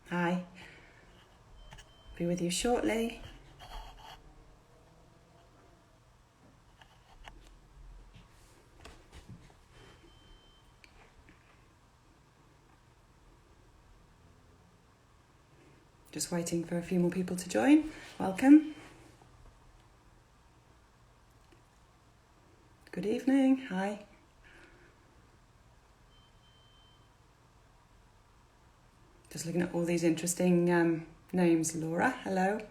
Hi. Be with you shortly. Just waiting for a few more people to join. Welcome. Good evening. Hi. Just looking at all these interesting names. Laura, hello.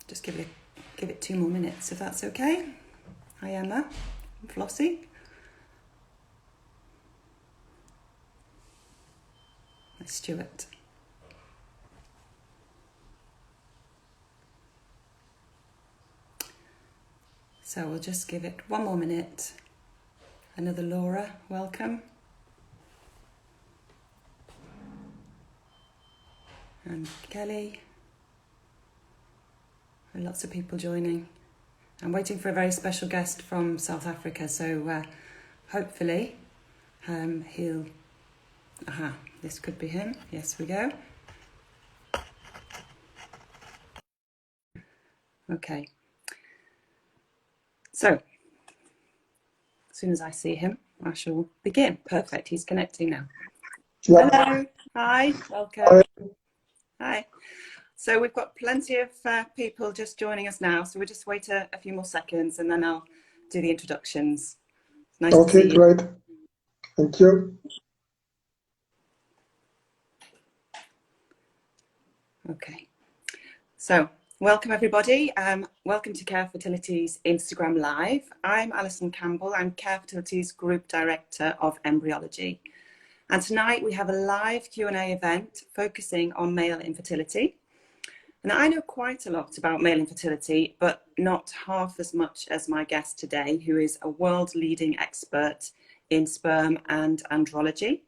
Just give it 2 more minutes if that's okay. Hi Emma. Flossie. Hi Stuart. So we'll just give it 1 more minute. Another Laura, welcome. And Kelly. And lots of people joining. I'm waiting for a very special guest from South Africa, so hopefully he'll... Aha, this could be him. Yes, we go. Okay. So, as soon as I see him, I shall begin. Perfect, he's connecting now. Yeah. Hello, hi, welcome. Hi. So we've got plenty of people just joining us now, so we'll just wait a few more seconds and then I'll do the introductions. Nice to see you. Okay, great. Thank you. Okay. So, welcome everybody. Welcome to Care Fertility's Instagram Live. I'm Alison Campbell. I'm Care Fertility's Group Director of Embryology. And tonight we have a live Q&A event focusing on male infertility. And I know quite a lot about male infertility, but not half as much as my guest today, who is a world-leading expert in sperm and andrology.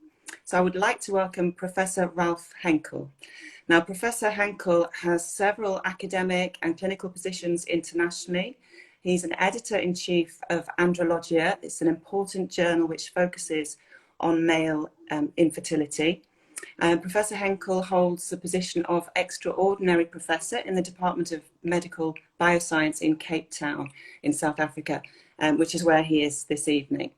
So I would like to welcome Professor Ralph Henkel. Now, Professor Henkel has several academic and clinical positions internationally. He's an editor-in-chief of Andrologia. It's an important journal which focuses on male infertility. Professor Henkel holds the position of Extraordinary Professor in the Department of Medical Bioscience in Cape Town in South Africa, which is where he is this evening.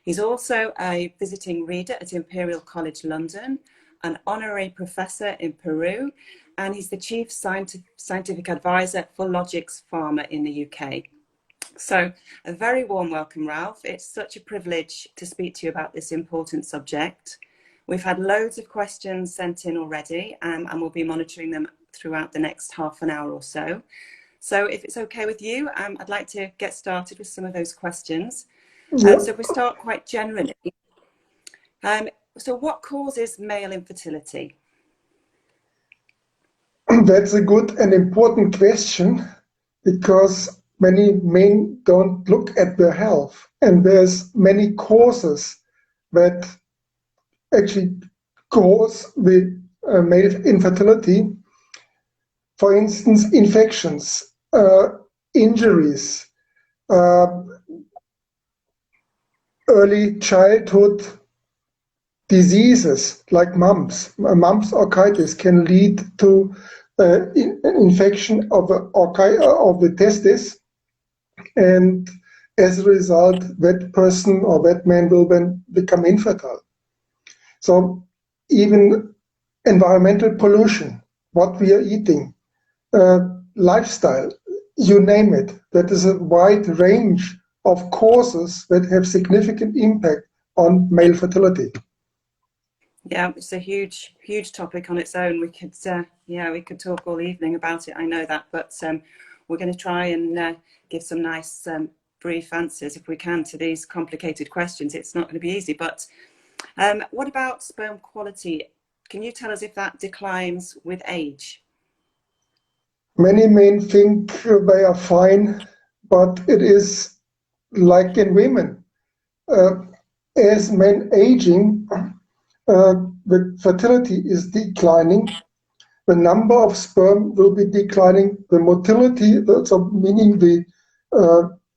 He's also a visiting reader at Imperial College London, an honorary professor in Peru, and he's the chief scientific advisor for Logix Pharma in the UK. So a very warm welcome, Ralph. It's such a privilege to speak to you about this important subject. We've had loads of questions sent in already, and we'll be monitoring them throughout the next half an hour or so. So if it's okay with you, I'd like to get started with some of those questions. So if we start quite generally, so what causes male infertility? That's a good and important question, because many men don't look at their health, and there's many causes that actually cause the male infertility. For instance, infections, injuries, early childhood diseases like mumps. Mumps orchitis can lead to an infection of the testis, and as a result, that person or that man will then become infertile. So even environmental pollution, what we are eating, lifestyle, you name it, that is a wide range of causes that have significant impact on male fertility. Yeah, it's a huge topic on its own. We could talk all evening about it. I know that, but we're going to try and give some nice brief answers if we can to these complicated questions. It's not going to be easy, but what about sperm quality? Can you tell us if that declines with age? Many men think they are fine, but it is like in women. As men aging, the fertility is declining, the number of sperm will be declining, the motility, so meaning the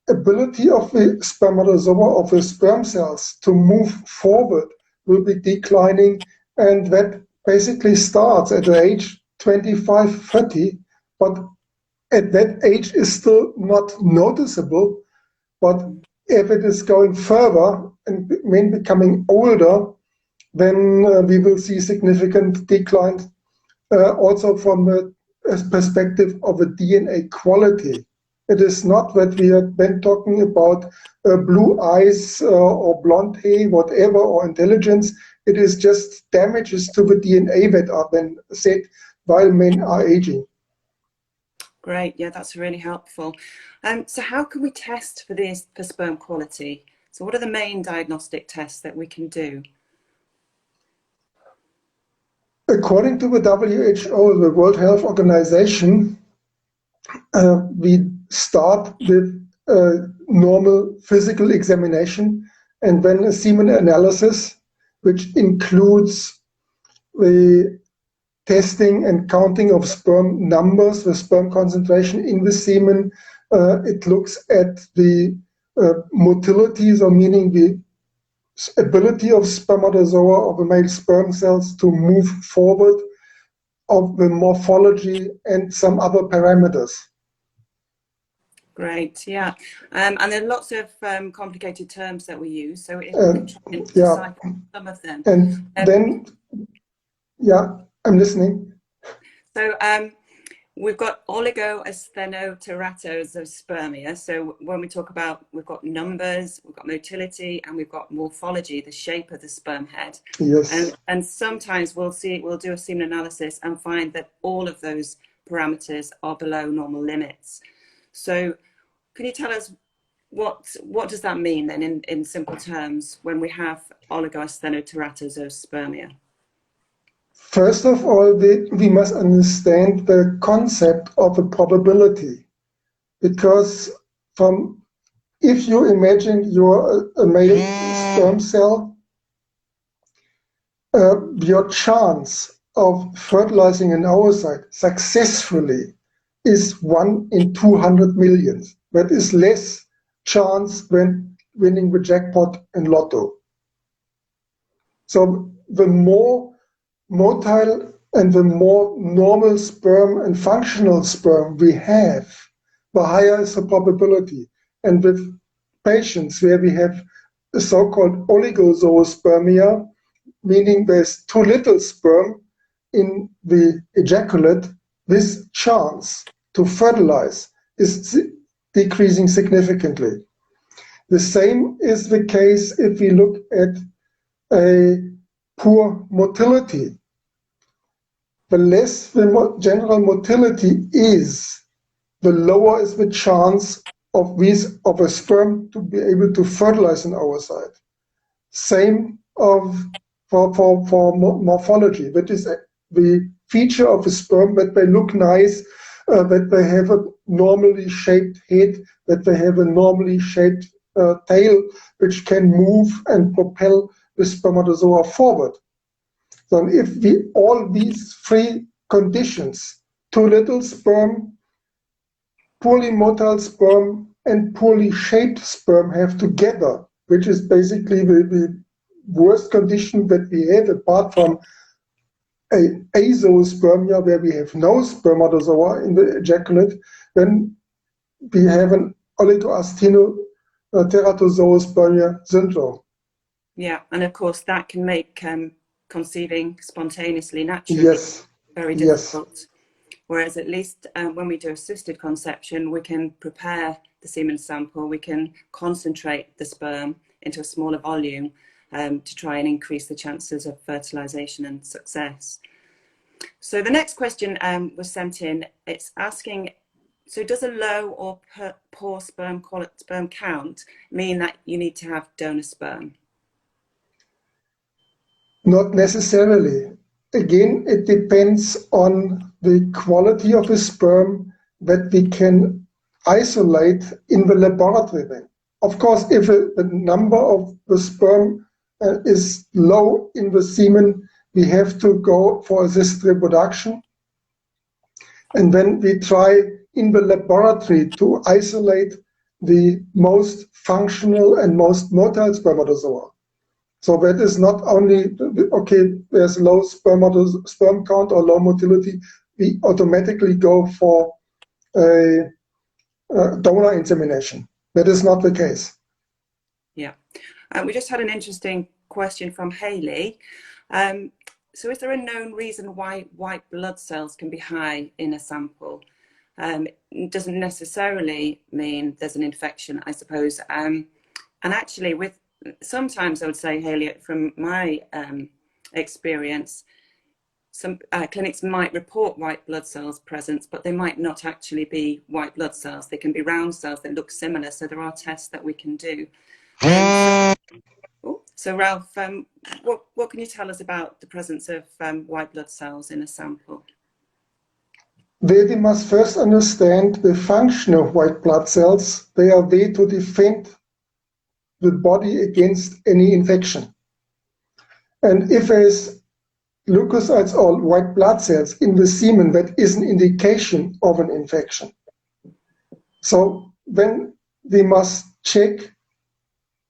ability of the spermatozoa, of the sperm cells, to move forward will be declining, and that basically starts at the age 25, 30, but at that age is still not noticeable. But if it is going further and when becoming older, then we will see significant decline, also from the perspective of a DNA quality. It is not that we are then talking about blue eyes or blonde hair, whatever, or intelligence. It is just damages to the DNA that are then set while men are aging. Great, yeah, that's really helpful. So how can we test for this, for sperm quality? So what are the main diagnostic tests that we can do? According to the WHO, the World Health Organization, we start with normal physical examination and then a semen analysis, which includes the testing and counting of sperm numbers, the sperm concentration in the semen. It looks at the motility, so meaning the ability of spermatozoa, of the male sperm cells, to move forward, of the morphology, and some other parameters. Great, yeah. And there are lots of complicated terms that we use, so if we can try and decipher some of them. And then, yeah, I'm listening. So we've got oligosospermia. So when we talk about, we've got numbers, we've got motility, and we've got morphology, the shape of the sperm head. Yes. And sometimes we'll do a semen analysis and find that all of those parameters are below normal limits. So can you tell us what does that mean then in simple terms when we have oligosospermia? First of all, we must understand the concept of a probability, because if you imagine you're a male sperm cell, your chance of fertilizing an oocyte successfully is 1 in 200 million. That is less chance when winning the jackpot in lotto. So the more motile and the more normal sperm and functional sperm we have, the higher is the probability. And with patients where we have the so-called oligosospermia, meaning there's too little sperm in the ejaculate, this chance to fertilize is decreasing significantly. The same is the case if we look at a poor motility. The less the general motility is, the lower is the chance of a sperm to be able to fertilize an oocyte. Same for morphology. That is the feature of a sperm, that they look nice, that they have a normally shaped head, that they have a normally shaped tail, which can move and propel the spermatozoa forward. So if all these three conditions, too little sperm, poorly motile sperm, and poorly shaped sperm have together, which is basically the worst condition that we have, apart from azoospermia, where we have no spermatozoa in the ejaculate, then we have an oligoactinoteratozoospermia syndrome. Yeah, and of course that can make conceiving spontaneously, naturally, very difficult. Yes. Whereas at least when we do assisted conception, we can prepare the semen sample, we can concentrate the sperm into a smaller volume to try and increase the chances of fertilization and success. So the next question was sent in. It's asking, so does a low or poor sperm count mean that you need to have donor sperm? Not necessarily. Again, it depends on the quality of the sperm that we can isolate in the laboratory. Of course, if the number of the sperm is low in the semen, we have to go for assisted reproduction. And then we try in the laboratory to isolate the most functional and most motile spermatozoa. So that is not only, okay, there's low sperm count or low motility, we automatically go for a donor insemination. That is not the case. Yeah. We just had an interesting question from Haley. So is there a known reason why white blood cells can be high in a sample? It doesn't necessarily mean there's an infection, I suppose. And actually, sometimes I would say, Haley, from my experience, some clinics might report white blood cells presence, but they might not actually be white blood cells. They can be round cells that look similar. So there are tests that we can do. So Ralph, what can you tell us about the presence of white blood cells in a sample? We must first understand the function of white blood cells. They are there to defend the body against any infection. And if there is leukocytes or white blood cells in the semen, that is an indication of an infection. So then we must check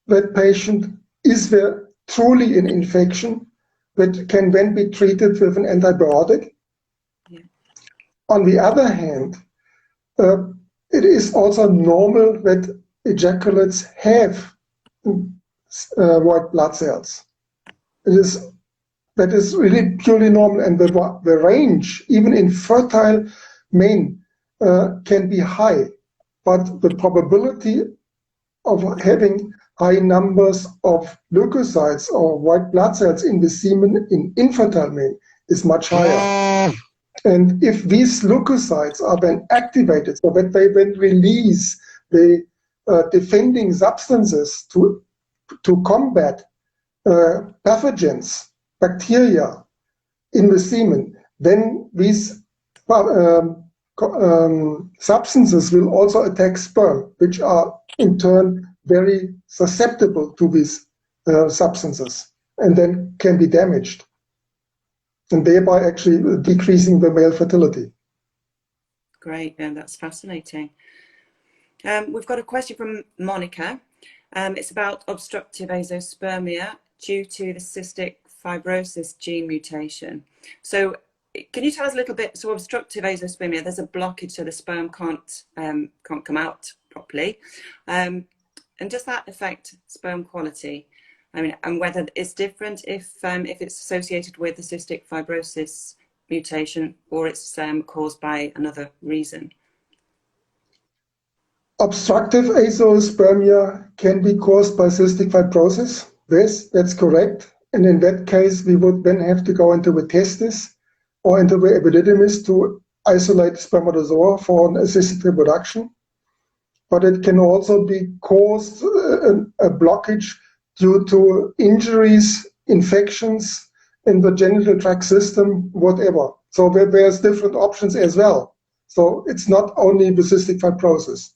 that patient, is there truly an infection that can then be treated with an antibiotic? Yeah. On the other hand, it is also normal that ejaculates have white blood cells. That is really purely normal, and the range, even in fertile men, can be high, but the probability of having high numbers of leukocytes or white blood cells in the semen in infertile men is much higher. And if these leukocytes are then activated, so that they then release the defending substances to combat pathogens, bacteria in the semen, then these substances will also attack sperm, which are in turn very susceptible to these substances, and then can be damaged, and thereby actually decreasing the male fertility. Great, and that's fascinating. We've got a question from Monica. It's about obstructive azoospermia due to the cystic fibrosis gene mutation. So can you tell us a little bit, so obstructive azoospermia, there's a blockage so the sperm can't come out properly. And does that affect sperm quality? I mean, and whether it's different if it's associated with the cystic fibrosis mutation or it's caused by another reason? Obstructive azoospermia can be caused by cystic fibrosis. Yes, that's correct. And in that case, we would then have to go into the testis or into the epididymis to isolate spermatozoa for an assisted reproduction. But it can also be caused a blockage due to injuries, infections in the genital tract system, whatever. So there's different options as well. So it's not only the cystic fibrosis.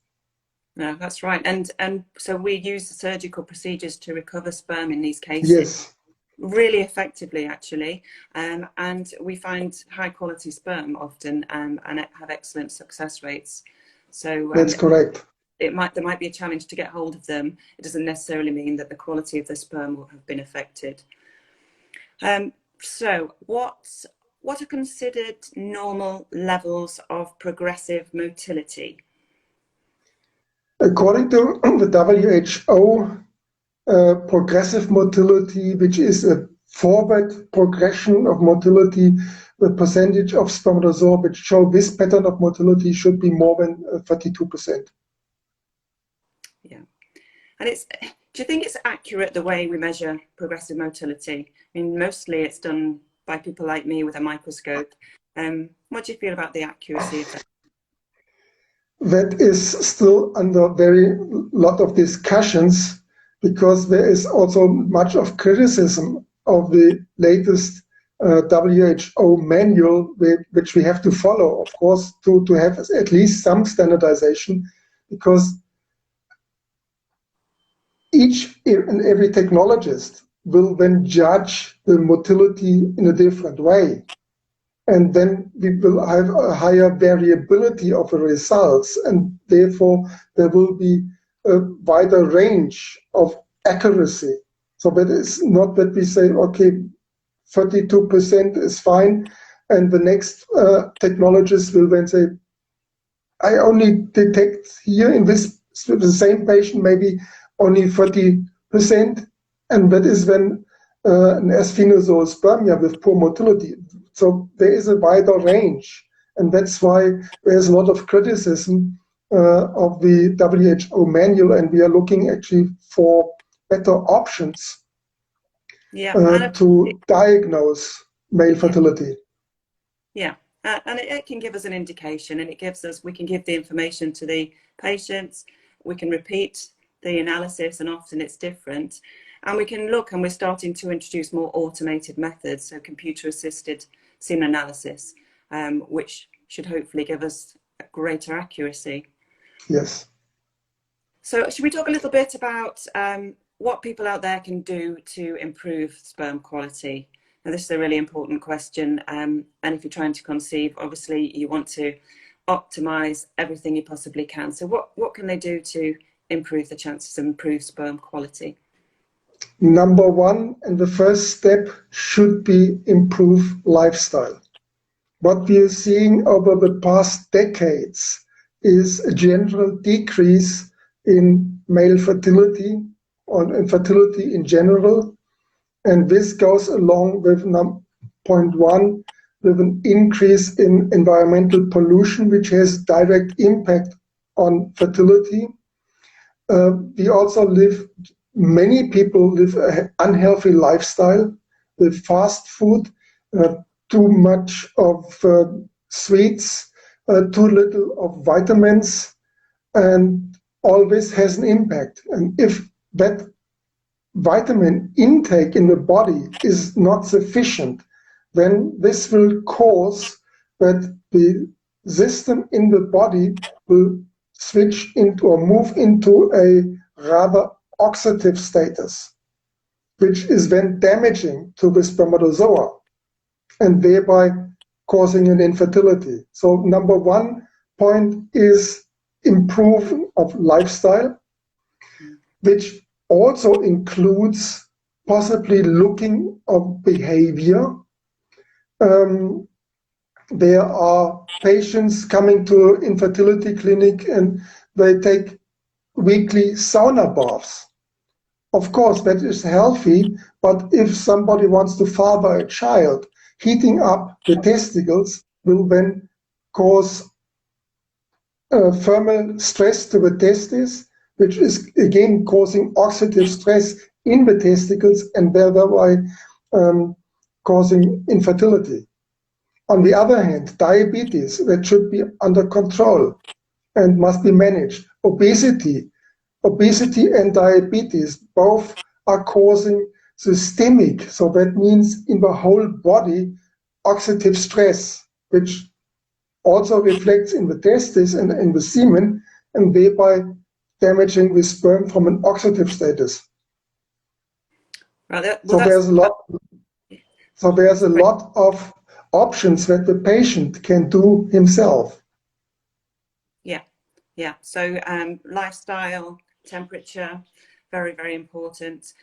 No, that's right. And so we use surgical procedures to recover sperm in these cases. Yes. Really effectively, actually. And we find high quality sperm often and have excellent success rates. So that's correct. There might be a challenge to get hold of them. It doesn't necessarily mean that the quality of the sperm will have been affected. So what are considered normal levels of progressive motility? According to the WHO, progressive motility, which is a forward progression of motility, the percentage of spermatozoa which show this pattern of motility should be more than 32%. Yeah. And do you think it's accurate the way we measure progressive motility? I mean, mostly it's done by people like me with a microscope. What do you feel about the accuracy of that? That is still under very lot of discussions, because there is also much of criticism of the latest WHO manual, which we have to follow, of course, to have at least some standardization, because each and every technologist will then judge the motility in a different way. And then we will have a higher variability of the results, and therefore there will be a wider range of accuracy. So that is not that we say, okay, 32% is fine, and the next technologist will then say, I only detect here in this the same patient maybe only 30%, and that is when an asphenozoospermia with poor motility. So there is a wider range, and that's why there's a lot of criticism of the WHO manual, and we are looking actually for better options to diagnose male fertility. Yeah, and it can give us an indication, and we can give the information to the patients, we can repeat the analysis, and often it's different. And we can look, and we're starting to introduce more automated methods, so computer-assisted semen analysis, which should hopefully give us greater accuracy. Yes. So should we talk a little bit about what people out there can do to improve sperm quality? Now, this is a really important question, and if you're trying to conceive, obviously you want to optimize everything you possibly can. So what can they do to improve the chances of improved sperm quality? Number one, and the first step should be improve lifestyle. What we are seeing over the past decades is a general decrease in male fertility, or infertility in general. And this goes along with point one, with an increase in environmental pollution, which has direct impact on fertility. We also many people live an unhealthy lifestyle with fast food, too much of sweets, too little of vitamins, and all this has an impact. And if that vitamin intake in the body is not sufficient, then this will cause that the system in the body will switch into or move into a rather oxidative status, which is then damaging to the spermatozoa and thereby causing an infertility. So number one point is improvement of lifestyle, which also includes possibly looking of behavior. There are patients coming to infertility clinic and they take weekly sauna baths. Of course, that is healthy, but if somebody wants to father a child, heating up the testicles will then cause thermal stress to the testes, which is again causing oxidative stress in the testicles and thereby causing infertility. On the other hand, diabetes, that should be under control and must be managed. Obesity and diabetes both are causing systemic, so that means in the whole body, oxidative stress, which also reflects in the testes and in the semen, and thereby damaging the sperm from an oxidative status. Right, so there's a lot of options that the patient can do himself. Yeah. So lifestyle, temperature, very, very important.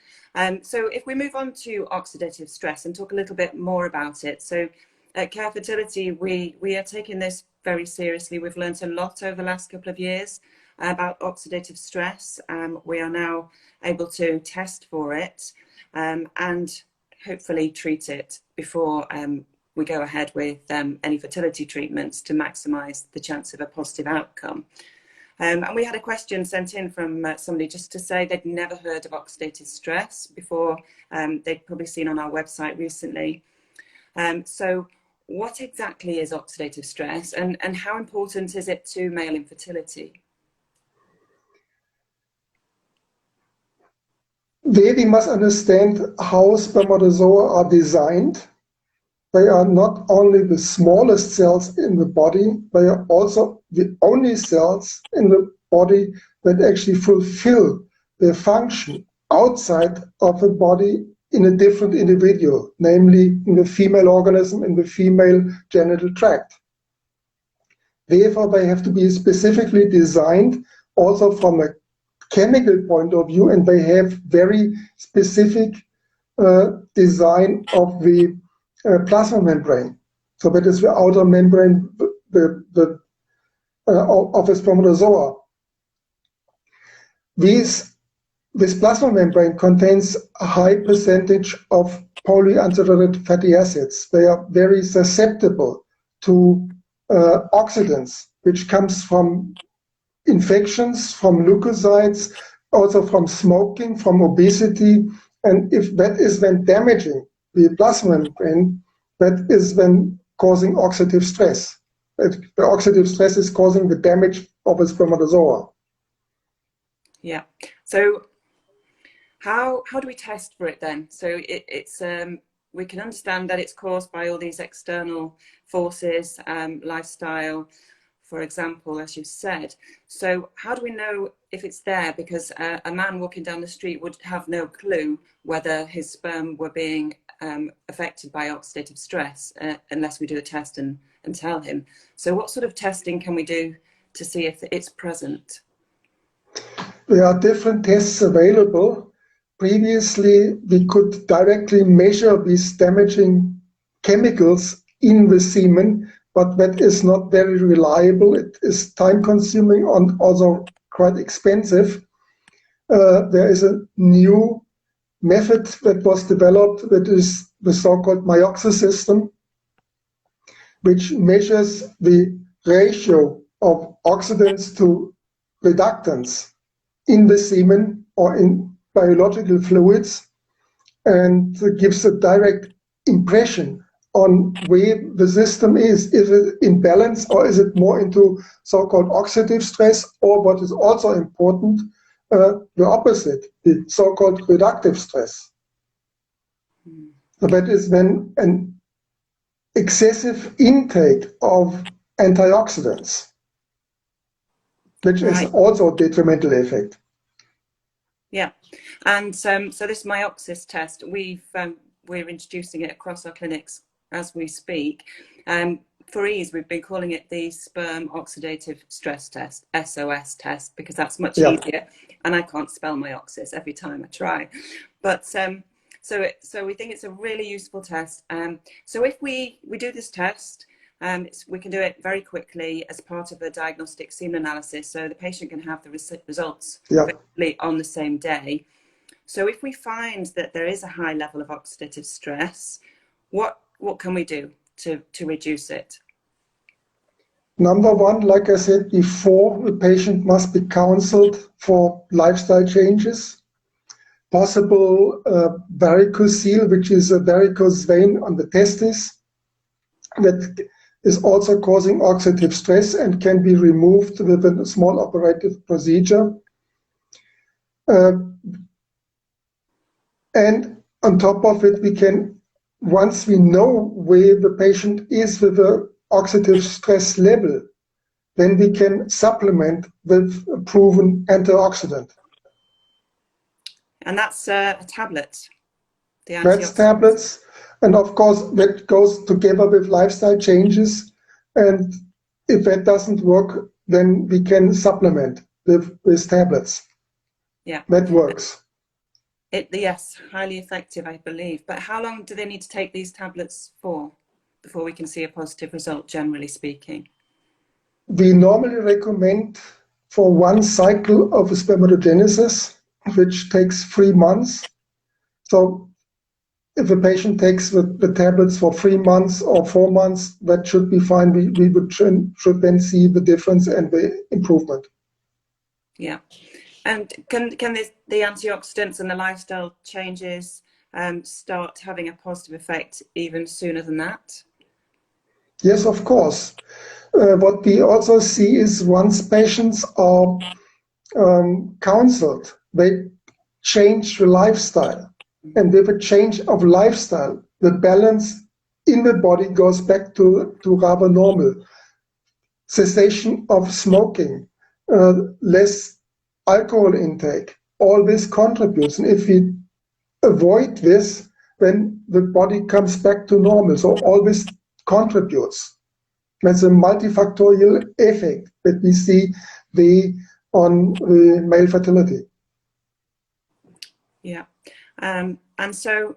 So if we move on to oxidative stress and talk a little bit more about it. So at Care Fertility, we are taking this very seriously. We've learned a lot over the last couple of years about oxidative stress. We are now able to test for it and hopefully treat it before we go ahead with any fertility treatments to maximize the chance of a positive outcome. And we had a question sent in from somebody just to say they'd never heard of oxidative stress before. They'd probably seen on our website recently. So what exactly is oxidative stress, and how important is it to male infertility? There we must understand how spermatozoa are designed. They are not only the smallest cells in the body, they are also the only cells in the body that actually fulfill their function outside of the body in a different individual, namely in the female organism, in the female genital tract. Therefore, they have to be specifically designed also from a chemical point of view, and they have very specific design of the plasma membrane. So that is the outer membrane of a spermatozoa. This plasma membrane contains a high percentage of polyunsaturated fatty acids. They are very susceptible to oxidants, which comes from infections, from leukocytes, also from smoking, from obesity. And if that is then damaging the plasma membrane, that is then causing oxidative stress. The oxidative stress is causing the damage of a spermatozoa. Yeah. So how do we test for it then? So it's we can understand that it's caused by all these external forces, lifestyle, for example, as you said. So how do we know if it's there? Because a man walking down the street would have no clue whether his sperm were being affected by oxidative stress unless we do a test and tell him. So what sort of testing can we do to see if it's present? There are different tests available. Previously, we could directly measure these damaging chemicals in the semen, but that is not very reliable. It is time-consuming and also quite expensive. There is a new method that was developed, that is the so-called Myoxis system, which measures the ratio of oxidants to reductants in the semen or in biological fluids, and gives a direct impression on where the system is. Is it in balance, or is it more into so-called oxidative stress, or what is also important, the opposite, the so-called reductive stress. So that is when an excessive intake of antioxidants, which is also a detrimental effect. Yeah, and so this Myoxis test, we're introducing it across our clinics as we speak. For ease, we've been calling it the Sperm Oxidative Stress Test, SOS test, because that's much easier. And I can't spell Myoxis every time I try. But so we think it's a really useful test. So if we do this test, we can do it very quickly as part of a diagnostic semen analysis, so the patient can have the results on the same day. So if we find that there is a high level of oxidative stress, what can we do to reduce it? Number one, like I said before, the patient must be counseled for lifestyle changes. Possible varicocele, which is a varicose vein on the testis, that is also causing oxidative stress and can be removed with a small operative procedure. And on top of it, we can, once we know where the patient is with the oxidative stress level, then we can supplement with a proven antioxidant. And that's a tablet? That's tablets. And of course, that goes together with lifestyle changes. And if that doesn't work, then we can supplement with tablets. Yeah. That works. Yes, highly effective, I believe. But how long do they need to take these tablets for before we can see a positive result, generally speaking? We normally recommend for one cycle of spermatogenesis, which takes 3 months. So if a patient takes the tablets for 3 months or 4 months, that should be fine. We should then see the difference and the improvement. Yeah. And can the antioxidants and the lifestyle changes start having a positive effect even sooner than that? Yes, of course. What we also see is once patients are counseled, they change the lifestyle. And with a change of lifestyle, the balance in the body goes back to rather normal. Cessation of smoking, less alcohol intake, all this contributes. And if we avoid this, then the body comes back to normal. So all this contributes. That's a multifactorial effect that we see the on the male fertility. Yeah. And so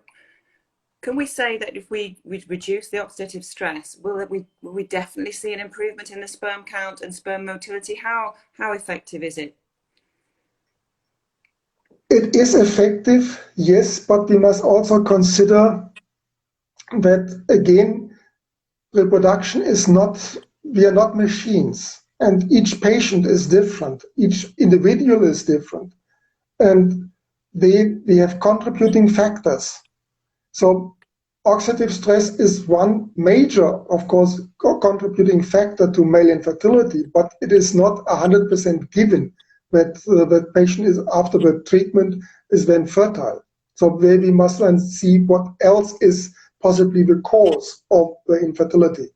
can we say that if we reduce the oxidative stress, will we definitely see an improvement in the sperm count and sperm motility? How effective is it? It is effective, yes, but we must also consider that, again, reproduction is not, we are not machines, and each patient is different, each individual is different, and we have contributing factors. So oxidative stress is one major, of course, contributing factor to male infertility, but it is not 100% given that the patient is, after the treatment, is then fertile. So there we must then see what else is possibly the cause of the infertility.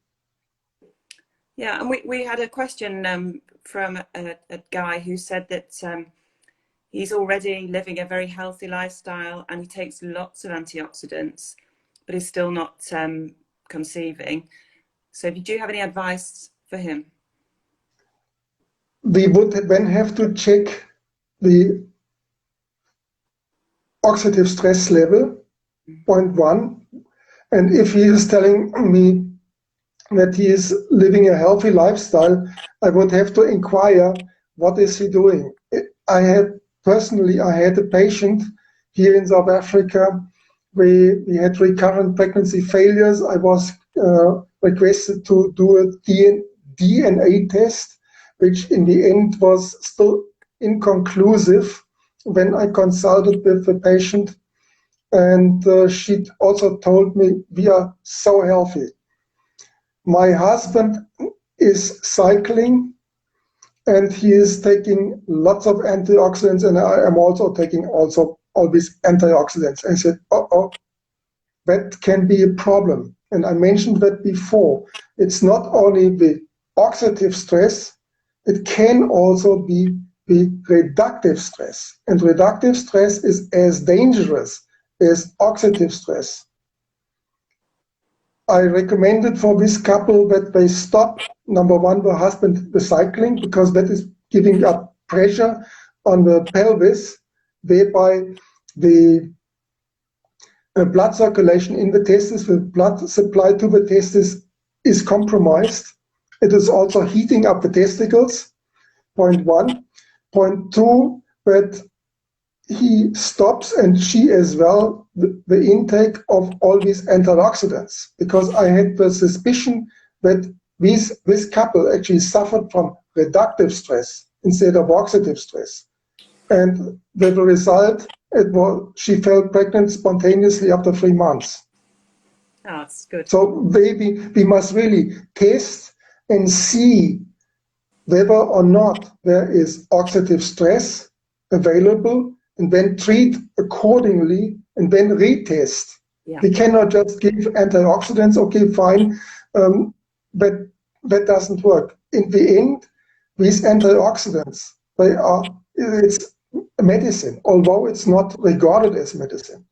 Yeah, and we had a question from a guy who said that he's already living a very healthy lifestyle and he takes lots of antioxidants, but he's still not conceiving. So do you have any advice for him? We would then have to check the oxidative stress level, point one. And if he is telling me that he is living a healthy lifestyle, I would have to inquire, what is he doing? I had a patient here in South Africa. We had recurrent pregnancy failures. I was requested to do a DNA test, which in the end was still inconclusive when I consulted with the patient. And she also told me, we are so healthy. My husband is cycling and he is taking lots of antioxidants, and I am also taking all these antioxidants. I said, that can be a problem. And I mentioned that before. It's not only the oxidative stress, it can also be the reductive stress. And reductive stress is as dangerous as oxidative stress. I recommended for this couple that they stop, number one, the husband, the cycling, because that is giving up pressure on the pelvis, thereby the blood circulation in the testis, the blood supply to the testis is compromised. It is also heating up the testicles, point one. Point two, that he stops, and she as well, the intake of all these antioxidants, because I had the suspicion that this couple actually suffered from reductive stress instead of oxidative stress. And the result, she fell pregnant spontaneously after 3 months. Oh, that's good. So we must really test and see whether or not there is oxidative stress available, and then treat accordingly, and then retest. Yeah. We cannot just give antioxidants, okay, fine, but that doesn't work. In the end, these antioxidants, it's medicine, although it's not regarded as medicine.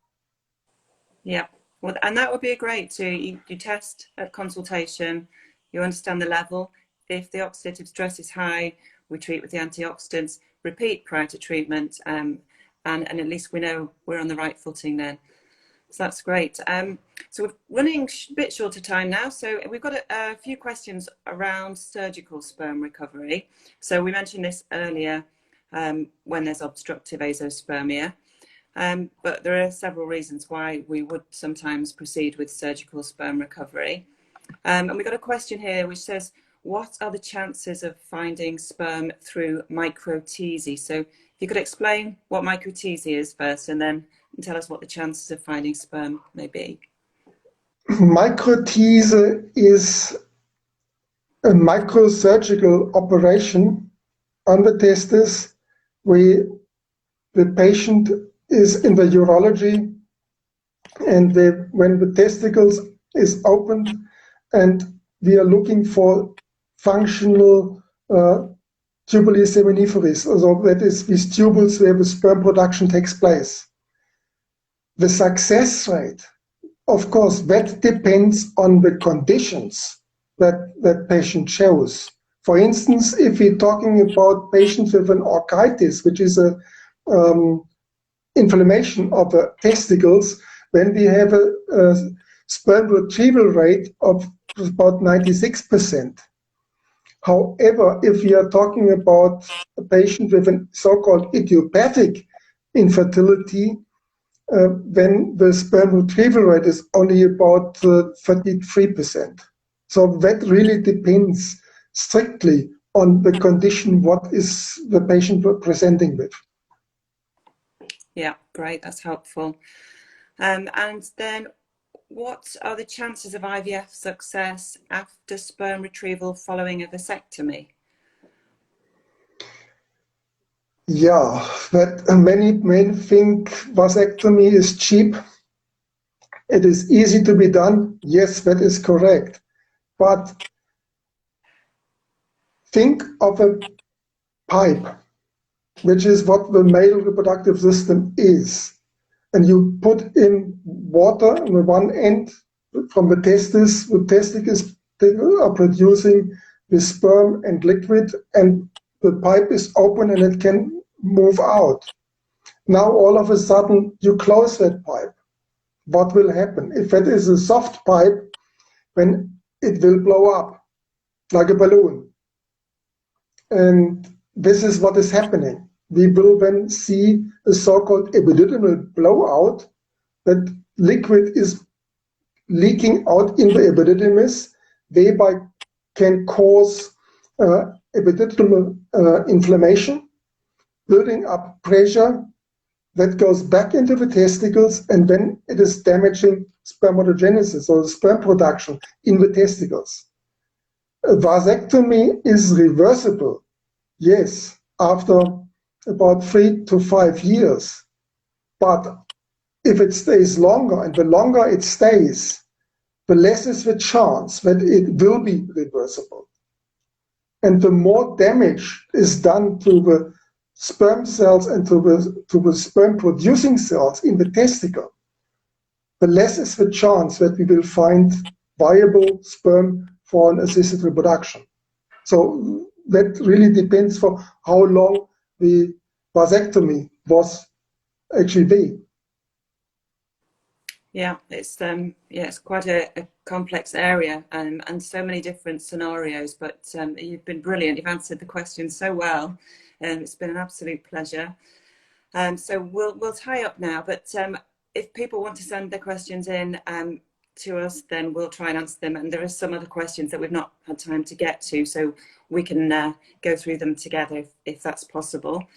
Yeah, well, and that would be great. So you test at consultation, you understand the level. If the oxidative stress is high, we treat with the antioxidants, repeat prior to treatment, and at least we know we're on the right footing then. So that's great. So we're running a bit short of time now. So we've got a few questions around surgical sperm recovery. So we mentioned this earlier when there's obstructive azoospermia. But there are several reasons why we would sometimes proceed with surgical sperm recovery. And we've got a question here which says, what are the chances of finding sperm through microteasy? So if you could explain what microteasy is first, and then tell us what the chances of finding sperm may be. Microteasy is a microsurgical operation on the testis where the patient is in the urology, and when the testicles is opened, and we are looking for functional tubuli seminiferis, so that is these tubules where the sperm production takes place. The success rate, of course, that depends on the conditions that that patient shows. For instance, if we're talking about patients with an orchitis, which is a inflammation of the testicles, when we have a sperm retrieval rate of about 96%. However, if we are talking about a patient with a so-called idiopathic infertility, then the sperm retrieval rate is only about 33%. So that really depends strictly on the condition, what is the patient presenting with. Yeah, great, that's helpful. And then what are the chances of IVF success after sperm retrieval following a vasectomy? Yeah, that many men think vasectomy is cheap. It is easy to be done. Yes, that is correct. But think of a pipe, which is what the male reproductive system is. And you put in water on the one end from the testes. The testicles are producing the sperm and liquid, and the pipe is open and it can move out. Now all of a sudden you close that pipe. What will happen? If it is a soft pipe, then it will blow up like a balloon. And this is what is happening. We will then see a so-called epididymal blowout, that liquid is leaking out in the epididymis, thereby can cause epididymal inflammation, building up pressure that goes back into the testicles, and then it is damaging spermatogenesis, or sperm production in the testicles. A vasectomy is reversible, yes, after about 3 to 5 years. But if it stays longer, and the longer it stays, the less is the chance that it will be reversible. And the more damage is done to the sperm cells and to the sperm producing cells in the testicle, the less is the chance that we will find viable sperm for an assisted reproduction. So that really depends for how long the vasectomy was actually be. Yeah, it's quite a complex area, and so many different scenarios. But you've been brilliant. You've answered the question so well, and it's been an absolute pleasure. So we'll tie up now. But if people want to send their questions in to us, then we'll try and answer them. And there are some other questions that we've not had time to get to, so we can go through them together if that's possible.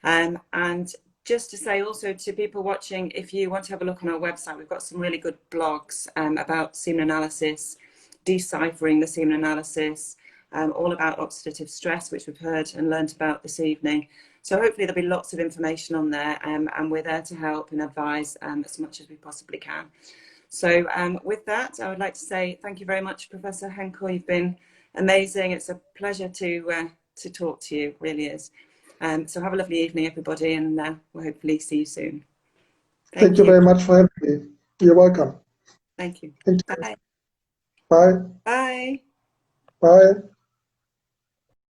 And just to say also to people watching, if you want to have a look on our website, we've got some really good blogs about semen analysis, deciphering the semen analysis, all about oxidative stress, which we've heard and learned about this evening. So hopefully there'll be lots of information on there, and we're there to help and advise as much as we possibly can. So with that, I would like to say thank you very much, Professor Henkel. You've been amazing. It's a pleasure to talk to you, it really is. So have a lovely evening, everybody, and we'll hopefully see you soon. Thank you very much for having me. You're welcome. Thank you. Thank you. Bye. Bye. Bye. Bye.